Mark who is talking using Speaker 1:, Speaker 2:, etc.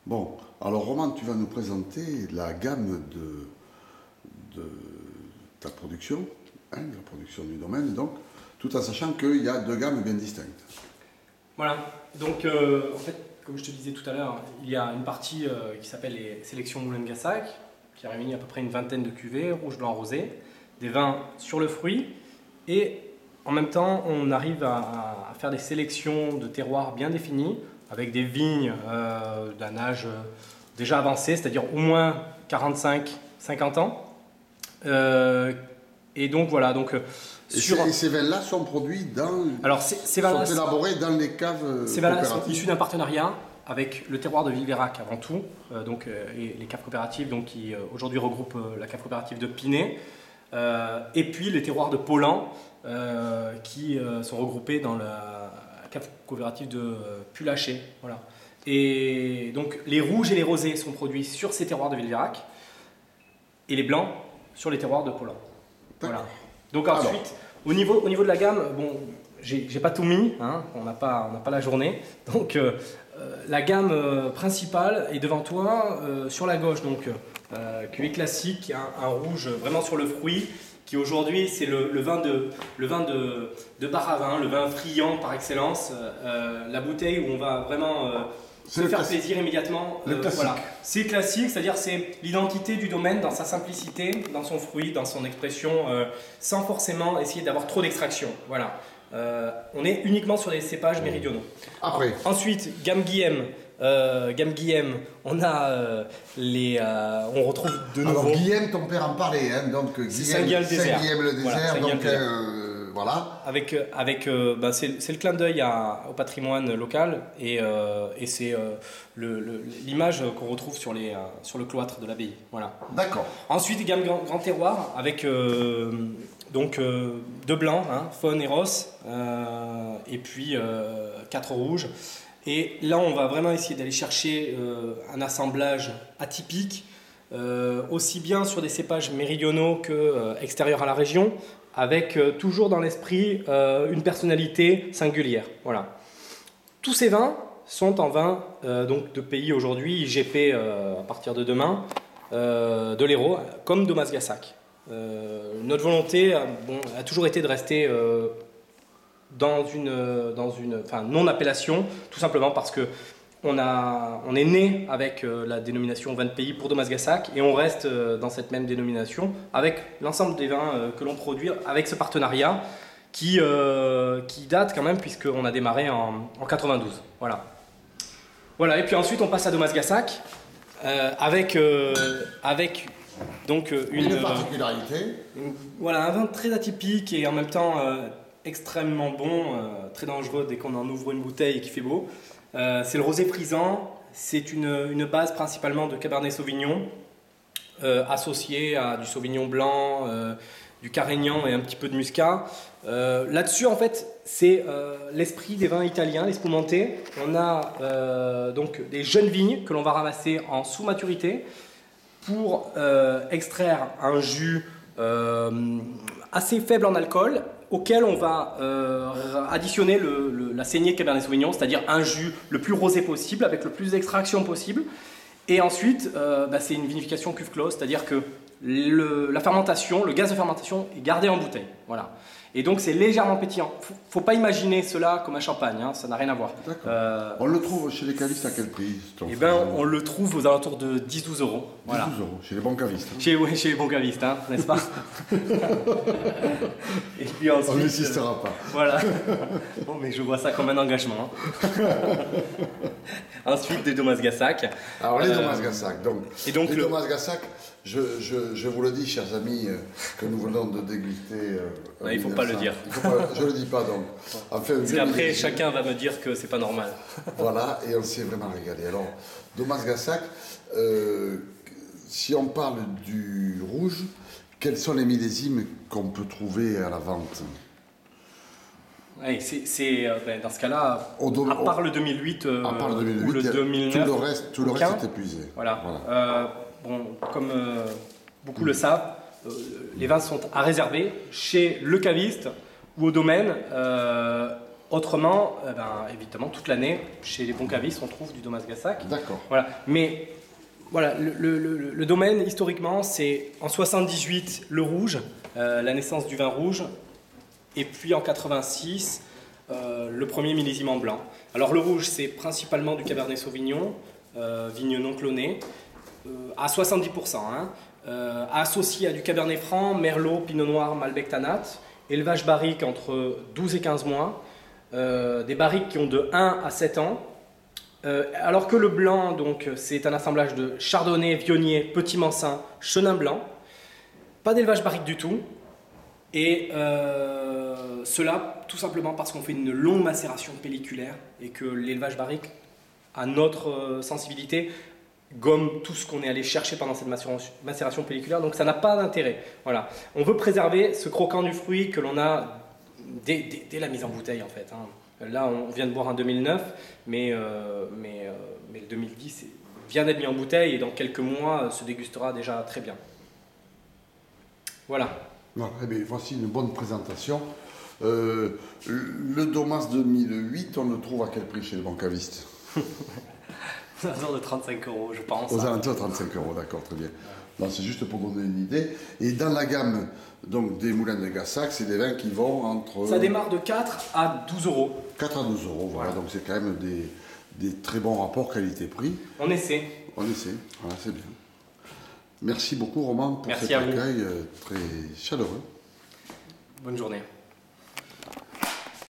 Speaker 1: Bon, alors Roman, tu vas nous présenter la gamme de ta production, hein, de la production du domaine, donc, tout en sachant qu'il y a deux gammes bien distinctes.
Speaker 2: Voilà, donc en fait, comme je te disais tout à l'heure, il y a une partie qui s'appelle les sélections Moulin-Gassac, qui réunit à peu près une vingtaine de cuvées, rouge, blanc, rosé, des vins sur le fruit, et en même temps, on arrive à faire des sélections de terroirs bien définis, avec des vignes d'un âge déjà avancé, c'est-à-dire au moins 45-50 ans. Et donc voilà, donc
Speaker 1: Et ces vins-là sont produits dans...
Speaker 2: alors ces vins-là
Speaker 1: sont élaborés dans les caves
Speaker 2: ces vins-là sont
Speaker 1: coopératives.
Speaker 2: issus d'un partenariat avec le terroir de Villeveyrac avant tout, et les caves coopératives donc, qui aujourd'hui regroupent la cave coopérative de Pinet, et puis les terroirs de Paulan qui sont regroupés dans la cave coopérative de Pulaché. Voilà. Et donc les rouges et les rosés sont produits sur ces terroirs de Villeveyrac et les blancs sur les terroirs de Paulan. Voilà. Donc ensuite, au niveau de la gamme, bon, j'ai pas tout mis, hein, on n'a pas la journée. Donc la gamme principale est devant toi, sur la gauche, donc cuvée classique, un rouge vraiment sur le fruit, qui aujourd'hui c'est le vin de bar à vin, le vin friand par excellence, la bouteille où on va vraiment se faire plaisir immédiatement. Voilà. C'est classique, c'est-à-dire c'est l'identité du domaine dans sa simplicité, dans son fruit, dans son expression, sans forcément essayer d'avoir trop d'extraction. Voilà. On est uniquement sur des cépages méridionaux.
Speaker 1: Après.
Speaker 2: Ensuite, gamme Guillem. On a on retrouve de nouveau.
Speaker 1: Alors Guillem, ton père en parlait, hein, donc
Speaker 2: Saint-Guillem le désert.
Speaker 1: Saint-Guillem le désert,
Speaker 2: Voilà,
Speaker 1: donc voilà.
Speaker 2: C'est le clin d'œil au patrimoine local et c'est l'image qu'on retrouve sur le cloître de l'abbaye. Voilà.
Speaker 1: D'accord.
Speaker 2: Ensuite, gamme grand terroir avec deux blancs, hein, Faune et Ross, et puis 4 rouges. Et là, on va vraiment essayer d'aller chercher un assemblage atypique, aussi bien sur des cépages méridionaux que extérieurs à la région, avec toujours dans l'esprit une personnalité singulière. Voilà. Tous ces vins sont en vin donc de pays aujourd'hui IGP à partir de demain, de l'Hérault, comme Thomas Gassac. Notre volonté a toujours été de rester dans une non-appellation, tout simplement parce que on est né avec la dénomination vin de pays pour Thomas Gassac et on reste dans cette même dénomination avec l'ensemble des vins que l'on produit avec ce partenariat qui date quand même puisqu'on a démarré en 92. Voilà. Voilà, et puis ensuite on passe à Thomas Gassac avec donc
Speaker 1: une particularité.
Speaker 2: Voilà, un vin très atypique et en même temps extrêmement bon, très dangereux dès qu'on en ouvre une bouteille et qu'il fait beau. C'est le rosé frisant, c'est une base principalement de Cabernet Sauvignon, associée à du Sauvignon blanc, du Carignan et un petit peu de Muscat. Là-dessus, en fait, c'est l'esprit des vins italiens, les spumantés. On a donc des jeunes vignes que l'on va ramasser en sous-maturité pour extraire un jus assez faible en alcool, auquel on va additionner la saignée de Cabernet Sauvignon, c'est-à-dire un jus le plus rosé possible, avec le plus d'extraction possible. Et ensuite, c'est une vinification cuve close, c'est-à-dire que la fermentation, le gaz de fermentation est gardé en bouteille. Voilà. Et donc c'est légèrement pétillant. Faut pas imaginer cela comme un champagne, hein, ça n'a rien à voir.
Speaker 1: On le trouve chez les cavistes à quel prix?
Speaker 2: On le trouve aux alentours de 10-12 euros. 10-12
Speaker 1: voilà. euros, chez les bons cavistes. Hein.
Speaker 2: Chez les bons cavistes, hein, n'est-ce pas? Et puis ensuite,
Speaker 1: on n'insistera pas.
Speaker 2: Voilà. Bon, mais je vois ça comme un engagement. Hein. Ensuite, des Thomas Gassac.
Speaker 1: Alors les Thomas Gassac, donc les Thomas Gassac, je vous le dis, chers amis, que nous venons de déguster.
Speaker 2: Il ne faut pas le dire.
Speaker 1: Je ne le dis pas donc. Enfin,
Speaker 2: parce qu'après, chacun va me dire que c'est pas normal.
Speaker 1: Voilà, et on s'est vraiment régalé. Alors, Thomas Gassac, si on parle du rouge, quels sont les millésimes qu'on peut trouver à la vente?
Speaker 2: Oui, dans ce cas-là, à part le 2008, ou le 2009,
Speaker 1: tout le reste est épuisé.
Speaker 2: Voilà. Comme beaucoup le savent, les vins sont à réserver chez le caviste ou au domaine Autrement, évidemment, toute l'année, chez les bons cavistes, on trouve du Thomas Gassac.
Speaker 1: D'accord.
Speaker 2: Voilà. Mais voilà, le domaine, historiquement, c'est en 78, le rouge, la naissance du vin rouge, et puis en 86, le premier millésime en blanc. Alors le rouge, c'est principalement du Cabernet Sauvignon, vigne non clonée, à 70%, associé à du Cabernet Franc, Merlot, Pinot Noir, Malbec Tanat, élevage barrique entre 12 et 15 mois, des barriques qui ont de 1 à 7 ans, alors que le blanc, donc, c'est un assemblage de chardonnay, viognier, petit mansin, chenin blanc, pas d'élevage barrique du tout, et cela tout simplement parce qu'on fait une longue macération pelliculaire et que l'élevage barrique, à notre sensibilité, gomme tout ce qu'on est allé chercher pendant cette macération pelliculaire, donc ça n'a pas d'intérêt. Voilà. On veut préserver ce croquant du fruit que l'on a dès la mise en bouteille en fait. Là, on vient de boire un 2009, mais le 2010 vient d'être mis en bouteille et dans quelques mois se dégustera déjà très bien. Voilà.
Speaker 1: Voilà, eh bien, voici une bonne présentation. Le Domas 2008, on le trouve à quel prix chez le bon caviste?
Speaker 2: Aux alentours de 35 €, je pense.
Speaker 1: Aux alentours de 35 €, d'accord, très bien. Bon, c'est juste pour donner une idée. Et dans la gamme donc, des moulins de Gassac, c'est des vins qui vont entre...
Speaker 2: Ça démarre de 4 à 12 €.
Speaker 1: 4 à 12 €, voilà. Donc c'est quand même des très bons rapports qualité-prix.
Speaker 2: On essaie.
Speaker 1: On essaie, voilà, c'est bien. Merci beaucoup Roman pour
Speaker 2: Merci
Speaker 1: cet
Speaker 2: à vous.
Speaker 1: accueil très chaleureux.
Speaker 2: Bonne journée.